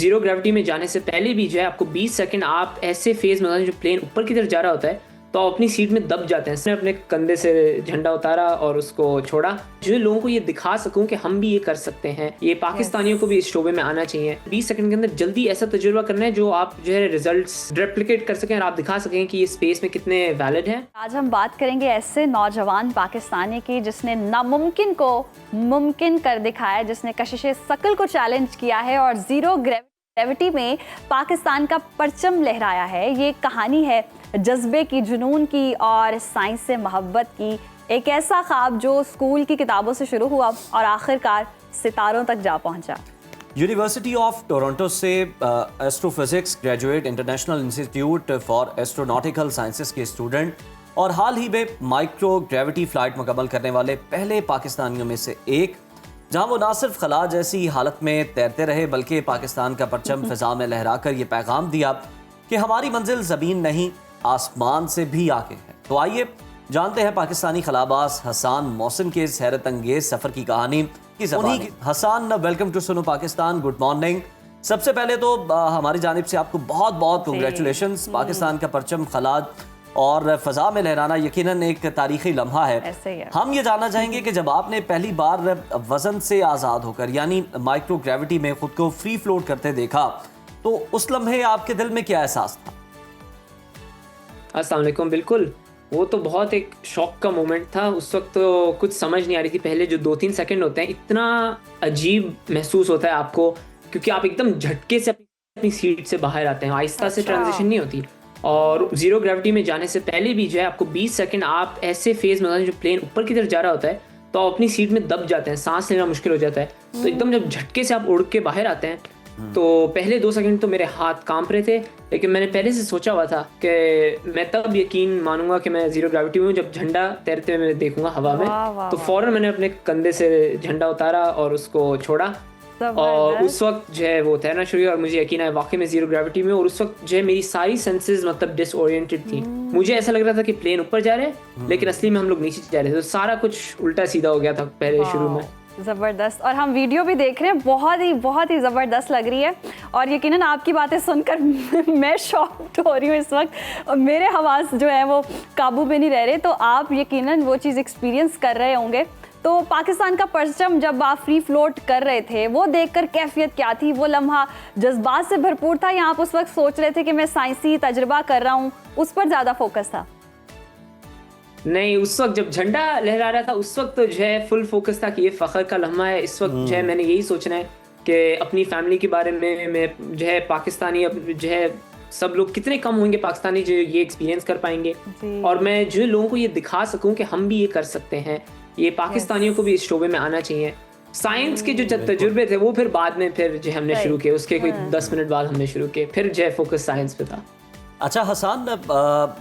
Zero gravity में जाने से पहले भी जो है आपको 20 सेकंड आप ऐसे फेज में होता है जो प्लेन ऊपर की तरफ जा रहा होता है तो आप अपनी सीट में दब जाते हैं। उसने अपने कंधे से झंडा उतारा और उसको छोड़ा, जो लोगों को ये दिखा सकूं कि हम भी ये कर सकते हैं। ये पाकिस्तानियों को भी इस शोबे में आना चाहिए। 20 सेकंड के अंदर जल्दी ऐसा तजुर्बा करना है जो आप जो है रिजल्ट्स रेप्लिकेट कर सकें और आप दिखा सकें कि ये स्पेस में कितने वैलिड है। आज हम बात करेंगे ऐसे नौजवान पाकिस्तानी की जिसने नामुमकिन को मुमकिन कर दिखाया, जिसने कशिशे शकल को चैलेंज किया है और जीरो ग्रेविटी में पाकिस्तान का परचम लहराया है। ये कहानी है जज्बे की, जुनून की और साइंस से मोहब्बत की। एक ऐसा ख्वाब जो स्कूल की किताबों से शुरू हुआ और आखिरकार सितारों तक जा पहुंचा। यूनिवर्सिटी ऑफ टोरंटो से astrophysics graduate, international institute for astronautical sciences के स्टूडेंट और हाल ही में माइक्रो ग्रेविटी फ्लाइट मुकम्मल करने वाले पहले पाकिस्तानियों में से एक, जहां वो ना सिर्फ खला जैसी हालत में तैरते रहे बल्कि पाकिस्तान का परचम फिजा में लहरा कर ये पैगाम दिया कि हमारी मंजिल ज़मीन नहीं आसमान से भी आगे है। तो आइए जानते हैं पाकिस्तानी खलाबाज हसान मोहसिन के इस हैरत अंगेज सफ़र की कहानी की ज़बानी। हसान, वेलकम टू सुनो पाकिस्तान, गुड मॉर्निंग। सबसे पहले तो हमारी जानिब से आपको बहुत बहुत कंग्रेचुलेशंस। पाकिस्तान का परचम खलाज और फ़ज़ा में लहराना यकीनन एक तारीख़ी लम्हा है। हम ये जानना चाहेंगे कि जब आपने पहली बार वज़न से आज़ाद होकर यानी माइक्रो ग्रेविटी में ख़ुद को फ्री फ्लोट करते देखा तो उस लम्हे आपके दिल में क्या एहसास था? अस्सलाम वालेकुम। बिल्कुल, वो तो बहुत एक शौक का मोमेंट था। उस वक्त तो कुछ समझ नहीं आ रही थी। पहले जो 2-3 सेकंड होते हैं इतना अजीब महसूस होता है आपको, क्योंकि आप एकदम झटके से अपनी सीट से बाहर आते हैं, आहिस्ता से ट्रांजिशन नहीं होती। और जीरो ग्रेविटी में जाने से पहले भी जो है आपको 20 सेकंड आप ऐसे फेज में होता है जो प्लेन ऊपर की तरफ जा रहा होता है तो आप अपनी सीट में दब जाते हैं, सांस लेना मुश्किल हो जाता है। तो एकदम जब झटके से आप उड़ के बाहर आते हैं तो पहले 2 सेकंड तो मेरे हाथ कांप रहे थे, लेकिन मैंने पहले से सोचा हुआ था कि मैं तब यकीन मानूंगा कि मैं जीरो ग्रेविटी में हूँ जब झंडा तैरते हुए मैं देखूंगा हवा में। तो फौरन मैंने अपने कंधे से झंडा उतारा और उसको छोड़ा और उस वक्त जो है वो तैरना शुरू किया और मुझे यकीन आया वाकई में जीरो ग्रेविटी में। और उस वक्त जो है मेरी सारी सेंसेस मतलब डिसओरिएंटेड थी। मुझे ऐसा लग रहा था कि प्लेन ऊपर जा रहे हैं लेकिन असली में हम लोग नीचे जा रहे थे। तो सारा कुछ उल्टा सीधा हो गया था पहले शुरू में। ज़बरदस्त। और हम वीडियो भी देख रहे हैं, बहुत ही ज़बरदस्त लग रही है और यकीनन आपकी बातें सुनकर मैं शॉक्ड हो रही हूँ इस वक्त और मेरे हवास जो है वो काबू में नहीं रह रहे। तो आप यकीनन वो चीज़ एक्सपीरियंस कर रहे होंगे। तो पाकिस्तान का परचम जब आप फ्री फ्लोट कर रहे थे वो देखकर कैफियत क्या थी? वो लम्हा जज्बात से भरपूर था या आप उस वक्त सोच रहे थे कि मैं साइंसी तजुर्बा कर रहा हूँ, उस पर ज़्यादा फोकस था? नहीं, उस वक्त जब झंडा लहरा रहा था उस वक्त तो जो है फुल फोकस था कि ये फ़ख्र का लम्हा है। इस वक्त जो है मैंने यही सोचना है कि अपनी फैमिली के बारे में मैं जो है पाकिस्तानी जो है सब लोग कितने कम होंगे पाकिस्तानी जो ये एक्सपीरियंस कर पाएंगे और मैं जो लोगों को ये दिखा सकूं कि हम भी ये कर सकते हैं। ये पाकिस्तानियों को भी इस शोबे में आना चाहिए। साइंस के जो तजुर्बे थे वो फिर बाद में फिर जो हमने शुरू किए, उसके कोई 10 मिनट बाद हमने शुरू किए, फिर जो है फोकस साइंस पे था। अच्छा हसान,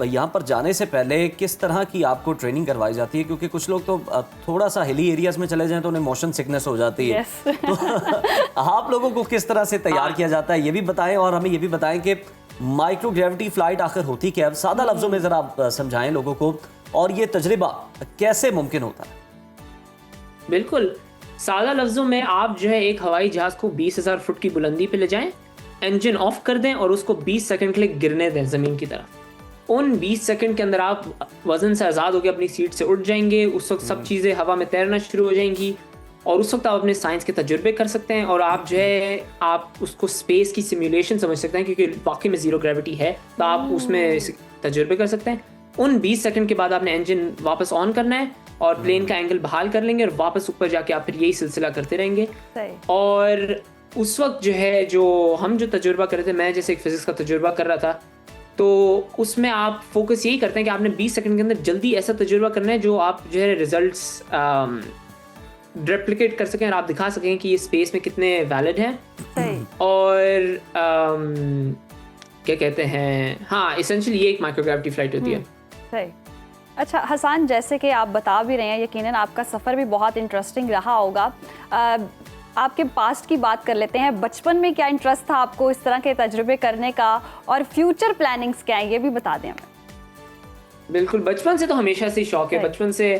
यहाँ पर जाने से पहले किस तरह की आपको ट्रेनिंग करवाई जाती है? क्योंकि कुछ लोग तो थोड़ा सा हिली एरियाज में चले जाएं तो उन्हें मोशन सिकनेस हो जाती है। तो आप लोगों को किस तरह से तैयार किया जाता है ये भी बताएं और हमें ये भी बताएं कि माइक्रो ग्रेविटी फ्लाइट आखिर होती क्या है? सादा लफ्जों में ज़रा आप समझाएं लोगों को और ये तजर्बा कैसे मुमकिन होता है? बिल्कुल, सादा लफ्जों में आप जो है एक हवाई जहाज को 20,000 फुट की बुलंदी पे ले जाएं, इंजन ऑफ कर दें और उसको 20 सेकंड के लिए गिरने दें ज़मीन की तरफ। उन 20 सेकंड के अंदर आप वज़न से आज़ाद होकर अपनी सीट से उठ जाएंगे। उस वक्त सब चीज़ें हवा में तैरना शुरू हो जाएंगी और उस वक्त आप अपने साइंस के तजुर्बे कर सकते हैं और आप जो है आप उसको स्पेस की सिमुलेशन समझ सकते हैं, क्योंकि वाकई में ज़ीरो ग्रेविटी है तो आप उसमें तजुर्बे कर सकते हैं। उन 20 सेकंड के बाद आपने इंजन वापस ऑन करना है और प्लेन का एंगल बहाल कर लेंगे और वापस ऊपर जाके आप फिर यही सिलसिला करते रहेंगे। और उस वक्त जो है जो हम जो तजुर्बा कर रहे थे, मैं जैसे एक फिजिक्स का तजुर्बा कर रहा था तो उसमें आप फोकस यही करते हैं कि आपने 20 सेकंड के अंदर जल्दी ऐसा तजुर्बा करना है जो आप जो है रिजल्ट्स रेप्लिकेट कर सकें और आप दिखा सकें कि ये स्पेस में कितने वैलिड हैं। और क्या कहते हैं, हाँ एसेंशियली ये एक माइक्रोग्रेविटी फ्लाइट होती है। सही। अच्छा हसान, जैसे कि आप बता भी रहे हैं यकीनन आपका सफ़र भी बहुत इंटरेस्टिंग रहा होगा। आपके पास्ट की बात कर लेते हैं। बचपन में क्या इंटरेस्ट था आपको इस तरह के तजुर्बे करने का और फ्यूचर प्लानिंग्स क्या हैं ये भी बता दें हमें। बिल्कुल, बचपन से तो हमेशा से शौक है। बचपन से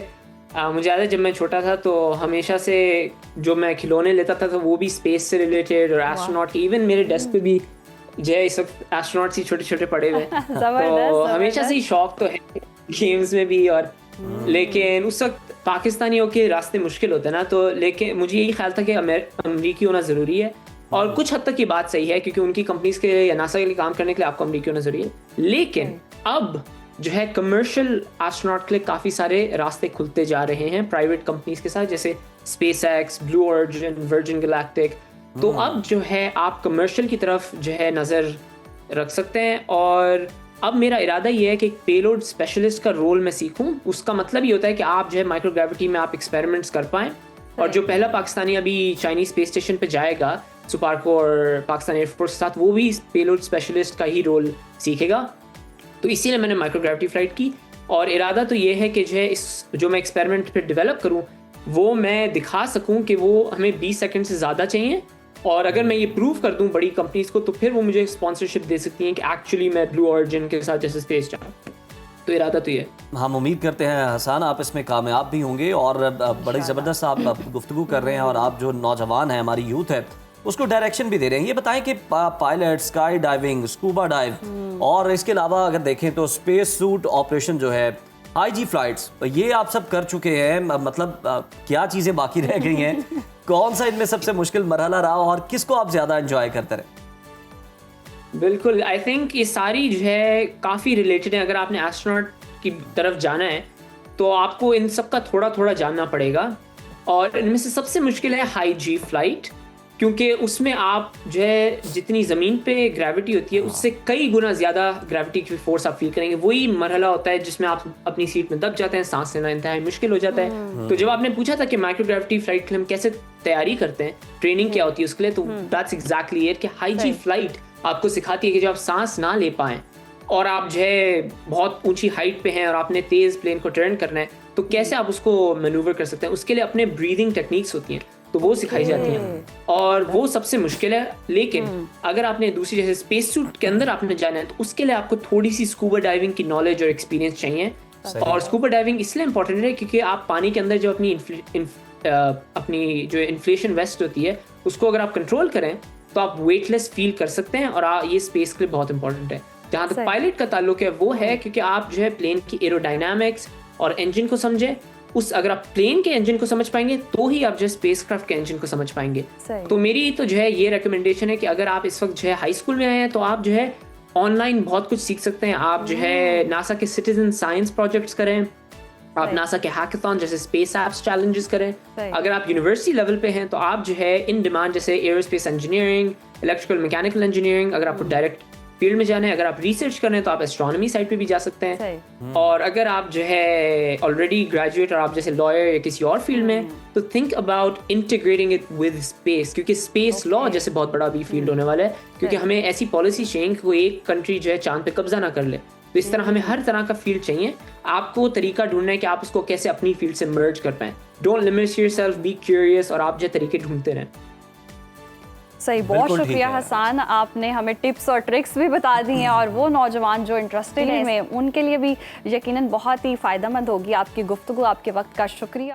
मुझे याद है जब मैं छोटा था तो हमेशा से जो मैं खिलौने लेता था तो वो भी स्पेस से रिलेटेड और एस्ट्रोनॉट की। इवन मेरे डेस्क पे भी जो है इस वक्त एस्ट्रोनॉट्स ही छोटे छोटे पड़े हुए हैं। तो हमेशा से ही शौक तो है गेम्स में भी। और लेकिन उस वक्त पाकिस्तानियों के रास्ते मुश्किल होते हैं ना, तो लेकिन मुझे यही ख्याल था कि अमेरिकी होना ज़रूरी है। और कुछ हद तक ये बात सही है क्योंकि उनकी कंपनीज के या नासा के लिए काम करने के लिए आपको अमेरिकी होना ज़रूरी है। लेकिन अब जो है कमर्शियल एस्ट्रोनॉट के लिए काफ़ी सारे रास्ते खुलते जा रहे हैं प्राइवेट कंपनीज के साथ, जैसे SpaceX, blue origin, virgin galactic. तो अब जो है आप कमर्शियल की तरफ जो है नज़र रख सकते हैं। और अब मेरा इरादा ये है कि एक पेलोड स्पेशलिस्ट का रोल मैं सीखूं। उसका मतलब ये होता है कि आप जो है माइक्रोग्रेविटी में आप एक्सपेरिमेंट्स कर पाएँ। और जो पहला पाकिस्तानी अभी चाइनीज स्पेस स्टेशन पे जाएगा सुपारको और पाकिस्तान एयरफोर्स के साथ, वो भी पेलोड स्पेशलिस्ट का ही रोल सीखेगा। तो इसीलिए मैंने माइक्रोग्रेविटी फ्लाइट की। और इरादा तो ये है कि जो है इस जो मैं एक्सपेरिमेंट फिर डेवलप करूँ वो मैं दिखा सकूँ कि वो हमें 20 सेकंड से ज़्यादा चाहिए। और अगर मैं ये प्रूव कर दूं बड़ी कंपनीज को तो फिर वो मुझे स्पॉन्सरशिप दे सकती हैं कि एक्चुअली मैं ब्लू ओरिजिन के साथ जैसे स्पेस जाऊँ। तो इरादा तो ये। हम उम्मीद करते हैं हसन आप इसमें कामयाब भी होंगे। और बड़ी ज़बरदस्त आप गुफ्तगू कर रहे हैं और आप जो नौजवान हैं, हमारी यूथ है, उसको डायरेक्शन भी दे रहे हैं। ये बताएं कि pilot, sky diving, scuba dive और इसके अलावा अगर देखें तो स्पेस सूट ऑपरेशन जो है, IG फ्लाइट्स, ये आप सब कर चुके हैं। मतलब क्या चीज़ें बाकी रह गई हैं? कौन सा इनमें सबसे मुश्किल मरहला रहा और किसको आप ज़्यादा एंजॉय करते रहे? बिल्कुल, आई थिंक ये सारी जो है काफ़ी रिलेटेड है। अगर आपने एस्ट्रोनॉट की तरफ जाना है तो आपको इन सब का थोड़ा थोड़ा जानना पड़ेगा। और इनमें से सबसे मुश्किल है हाई जी फ्लाइट, क्योंकि उसमें आप जो है जितनी ज़मीन पे ग्रेविटी होती है उससे कई गुना ज़्यादा ग्रेविटी की फोर्स आप फील करेंगे। वही मरहला होता है जिसमें आप अपनी सीट में दब जाते हैं, सांस लेना इंतहाई मुश्किल हो जाता है। तो जब आपने पूछा था कि माइक्रोग्रेविटी फ्लाइट के लिए हम कैसे तैयारी करते हैं, ट्रेनिंग क्या होती है उसके लिए, तो दैट्स एग्जैक्टली इट कि हाई जी फ्लाइट आपको सिखाती है कि जब आप सांस ना ले पाएँ और आप जो है बहुत ऊंची हाइट पे हैं और आपने तेज़ प्लेन को टर्न करना है तो कैसे आप उसको मैनूवर कर सकते हैं। उसके लिए अपने ब्रीदिंग टेक्निक्स होती हैं तो वो सिखाई जाती हैं और वो सबसे मुश्किल है। लेकिन अगर आपने दूसरी जैसे स्पेस सूट के अंदर आपने जाना है तो उसके लिए आपको थोड़ी सी स्कूबा डाइविंग की नॉलेज और एक्सपीरियंस चाहिए। और स्कूबा डाइविंग इसलिए इंपॉर्टेंट है क्योंकि आप पानी के अंदर जो अपनी जो इन्फ्लेशन वेस्ट होती है उसको अगर आप कंट्रोल करें तो आप वेटलेस फील कर सकते हैं। और ये स्पेस के लिए बहुत इंपॉर्टेंट है। जहाँ तक पायलट का ताल्लुक है वो है क्योंकि आप जो है प्लेन की एरोडायनामिक्स और इंजन को समझे। अगर आप प्लेन के इंजन को समझ पाएंगे तो ही आप जो स्पेसक्राफ्ट के इंजन को समझ पाएंगे। तो मेरी तो जो है ये रिकमेंडेशन है कि अगर आप इस वक्त जो है हाई स्कूल में आए हैं तो आप जो है ऑनलाइन बहुत कुछ सीख सकते हैं। आप जो है नासा के सिटीजन साइंस प्रोजेक्ट्स करें, आप नासा के हैकाथॉन जैसे स्पेस एप्स चैलेंजेस करें। अगर आप यूनिवर्सिटी लेवल पे हैं तो आप जो है इन डिमांड जैसे aerospace engineering, electrical mechanical engineering, अगर आपको डायरेक्ट फील्ड में जाना है, अगर आप रिसर्च कर रहे हैं तो आप एस्ट्रोनॉमी साइड पे भी जा सकते हैं। और अगर आप जो है ऑलरेडी ग्रेजुएट और आप जैसे लॉयर या किसी और फील्ड में तो think about integrating it with space, क्योंकि स्पेस लॉ जैसे बहुत बड़ा भी फील्ड होने वाला है। क्योंकि हमें ऐसी पॉलिसी चाहिए कि कोई एक कंट्री जो है चांद पे कब्जा ना कर ले। तो इस तरह हमें हर तरह का फील्ड चाहिए। आपको तरीका ढूंढना है कि आप उसको कैसे अपनी फील्ड से मर्ज कर पाएं। Don't limit yourself, be curious और आप जो तरीके ढूंढते रहें। सही, बहुत शुक्रिया हसन, आपने हमें टिप्स और ट्रिक्स भी बता दी हैं और वो नौजवान जो इंटरेस्टेड हैं उनके लिए भी यकीनन बहुत ही फ़ायदेमंद होगी आपकी गुफ्तगू। आपके वक्त का शुक्रिया।